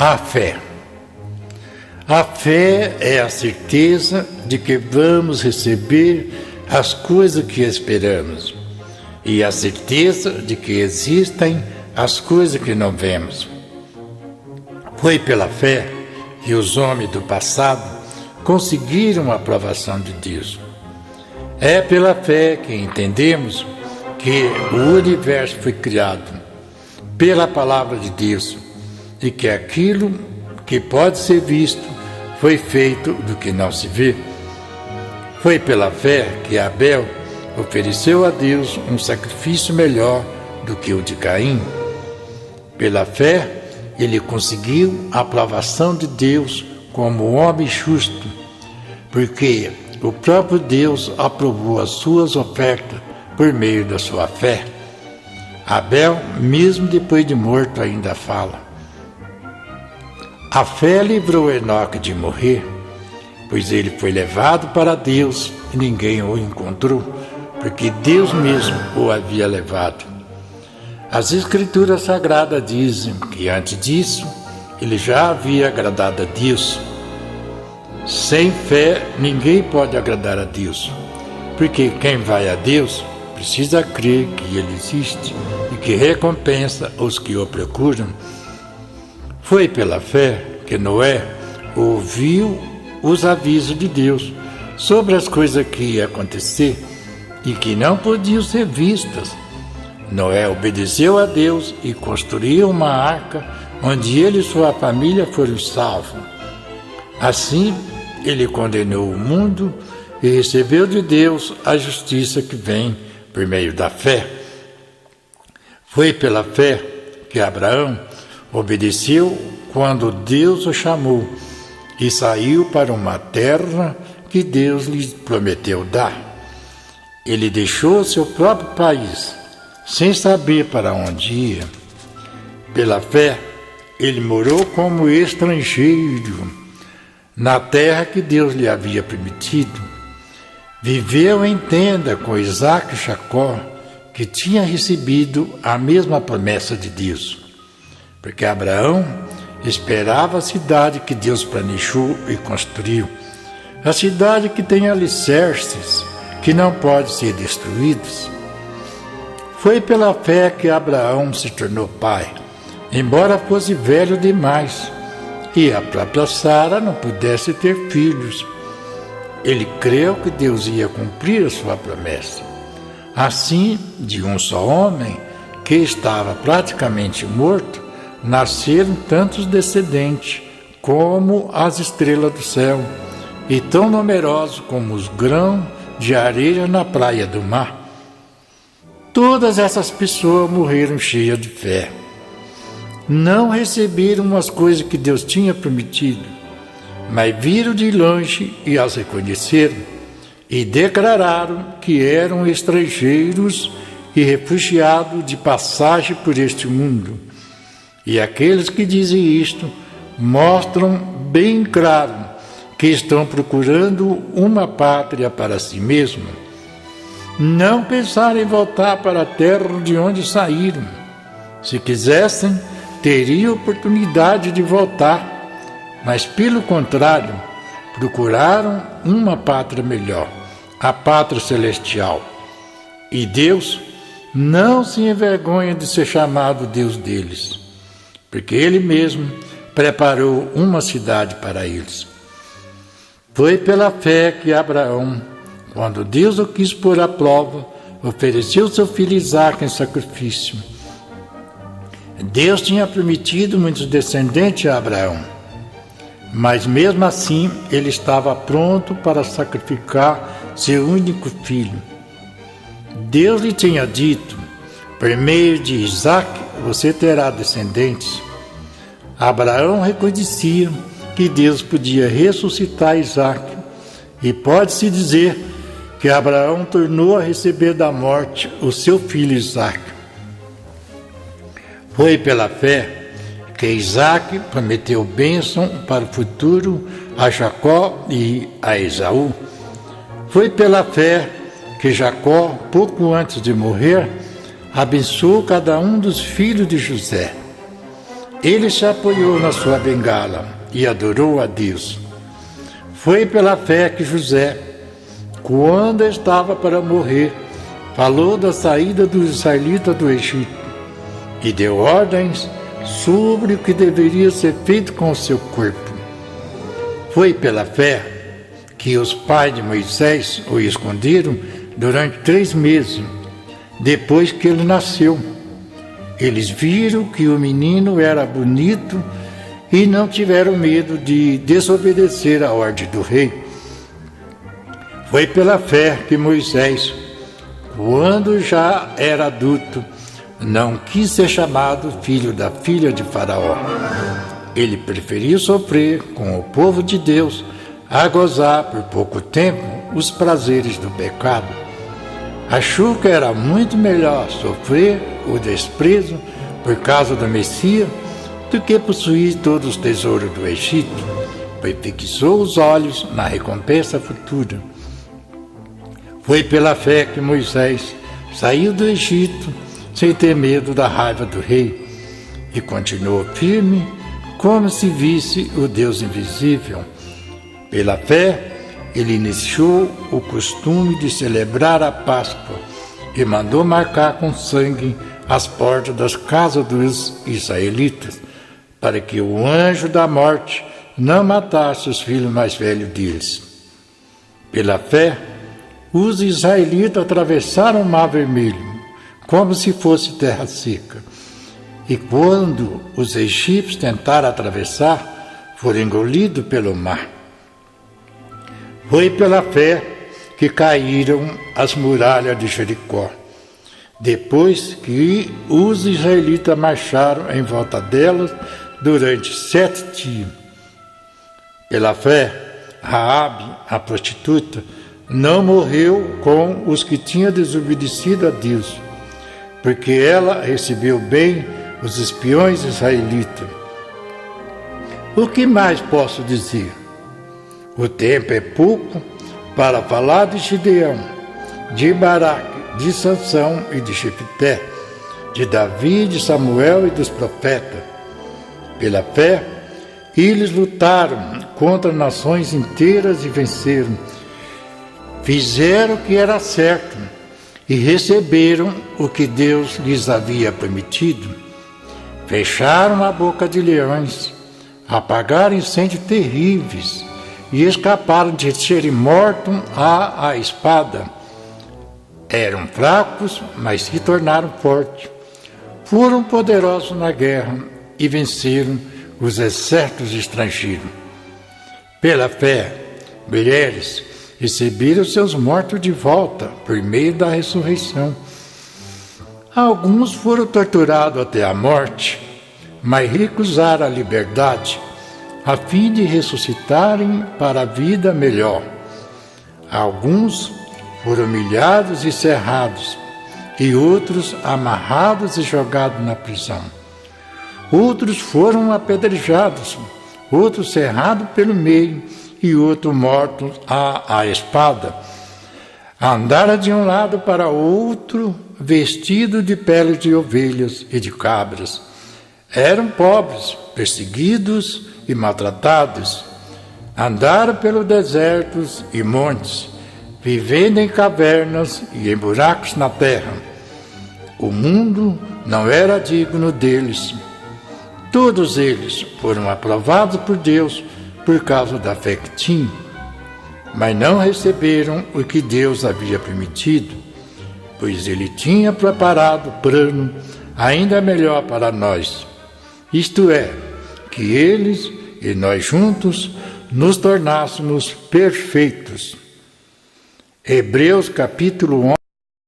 A fé. A fé é a certeza de que vamos receber as coisas que esperamos e a certeza de que existem as coisas que não vemos. Foi pela fé que os homens do passado conseguiram a aprovação de Deus. É pela fé que entendemos que o universo foi criado pela palavra de Deus e que aquilo que pode ser visto foi feito do que não se vê. Foi pela fé que Abel ofereceu a Deus um sacrifício melhor do que o de Caim. Pela fé, ele conseguiu a aprovação de Deus como homem justo, porque o próprio Deus aprovou as suas ofertas por meio da sua fé. Abel, mesmo depois de morto, ainda fala. A fé livrou Enoque de morrer, pois ele foi levado para Deus e ninguém o encontrou, porque Deus mesmo o havia levado. As Escrituras Sagradas dizem que antes disso ele já havia agradado a Deus. Sem fé ninguém pode agradar a Deus, porque quem vai a Deus precisa crer que Ele existe e que recompensa os que o procuram. Foi pela fé que Noé ouviu os avisos de Deus sobre as coisas que iam acontecer e que não podiam ser vistas. Noé obedeceu a Deus e construiu uma arca onde ele e sua família foram salvos. Assim, ele condenou o mundo e recebeu de Deus a justiça que vem por meio da fé. Foi pela fé que Abraão obedeceu quando Deus o chamou e saiu para uma terra que Deus lhe prometeu dar. Ele deixou seu próprio país, sem saber para onde ia. Pela fé, ele morou como estrangeiro na terra que Deus lhe havia prometido. Viveu em tenda com Isaac e Jacó, que tinha recebido a mesma promessa de Deus, porque Abraão esperava a cidade que Deus planejou e construiu, a cidade que tem alicerces que não podem ser destruídos. Foi pela fé que Abraão se tornou pai, embora fosse velho demais e a própria Sara não pudesse ter filhos. Ele creu que Deus ia cumprir a sua promessa. Assim, de um só homem, que estava praticamente morto, nasceram tantos descendentes como as estrelas do céu, e tão numerosos como os grãos de areia na praia do mar. Todas essas pessoas morreram cheias de fé. Não receberam as coisas que Deus tinha prometido, mas viram de longe e as reconheceram, e declararam que eram estrangeiros e refugiados de passagem por este mundo. E aqueles que dizem isto mostram bem claro que estão procurando uma pátria para si mesmos. Não pensaram em voltar para a terra de onde saíram. Se quisessem, teriam oportunidade de voltar, mas pelo contrário, procuraram uma pátria melhor, a pátria celestial. E Deus não se envergonha de ser chamado Deus deles, porque Ele mesmo preparou uma cidade para eles. Foi pela fé que Abraão, quando Deus o quis pôr à prova, ofereceu seu filho Isaque em sacrifício. Deus tinha prometido muitos descendentes a Abraão, mas mesmo assim ele estava pronto para sacrificar seu único filho. Deus lhe tinha dito: por meio de Isaque você terá descendentes. Abraão reconhecia que Deus podia ressuscitar Isaque, e pode-se dizer que Abraão tornou a receber da morte o seu filho Isaque. Foi pela fé que Isaque prometeu bênção para o futuro a Jacó e a Esaú. Foi pela fé que Jacó, pouco antes de morrer, abençoou cada um dos filhos de José. ele se apoiou na sua bengala e adorou a Deus. Foi pela fé que José, quando estava para morrer, falou da saída dos israelitas do Egito e deu ordens sobre o que deveria ser feito com o seu corpo. Foi pela fé que os pais de Moisés o esconderam durante 3 meses, depois que ele nasceu. Eles viram que o menino era bonito e não tiveram medo de desobedecer a ordem do rei. Foi pela fé que Moisés, quando já era adulto, não quis ser chamado filho da filha de Faraó. Ele preferiu sofrer com o povo de Deus a gozar por pouco tempo os prazeres do pecado. Achou que era muito melhor sofrer o desprezo por causa do Messias do que possuir todos os tesouros do Egito, pois fixou os olhos na recompensa futura. Foi pela fé que Moisés saiu do Egito sem ter medo da raiva do rei e continuou firme como se visse o Deus invisível. Pela fé, ele iniciou o costume de celebrar a Páscoa e mandou marcar com sangue as portas das casas dos israelitas, para que o anjo da morte não matasse os filhos mais velhos deles. Pela fé, os israelitas atravessaram o Mar Vermelho, como se fosse terra seca. E quando os egípcios tentaram atravessar, foram engolidos pelo mar. Foi pela fé que caíram as muralhas de Jericó, depois que os israelitas marcharam em volta delas durante 7 dias. Pela fé, Raabe, a prostituta, não morreu com os que tinham desobedecido a Deus, porque ela recebeu bem os espiões israelitas. O que mais posso dizer? O tempo é pouco para falar de Gideão, de Baraque, de Sansão e de Jefté, de Davi, de Samuel e dos profetas. Pela fé, eles lutaram contra nações inteiras e venceram. Fizeram o que era certo e receberam o que Deus lhes havia prometido. Fecharam a boca de leões, apagaram incêndios terríveis e escaparam de serem mortos à espada. Eram fracos, mas se tornaram fortes. Foram poderosos na guerra e venceram os exércitos estrangeiros. Pela fé, mulheres receberam seus mortos de volta por meio da ressurreição. Alguns foram torturados até a morte, mas recusaram a liberdade, a fim de ressuscitarem para a vida melhor. Alguns foram humilhados e cerrados, e outros amarrados e jogados na prisão. Outros foram apedrejados, outros cerrados pelo meio, e outros mortos à espada. Andaram de um lado para outro, vestidos de peles de ovelhas e de cabras. Eram pobres, perseguidos e maltratados. Andaram pelos desertos e montes, vivendo em cavernas e em buracos na terra. O mundo não era digno deles. Todos eles foram aprovados por Deus por causa da fé que tinham, mas não receberam o que Deus havia prometido, pois Ele tinha preparado plano ainda melhor para nós, isto é, que eles e nós juntos nos tornássemos perfeitos. Hebreus capítulo 11.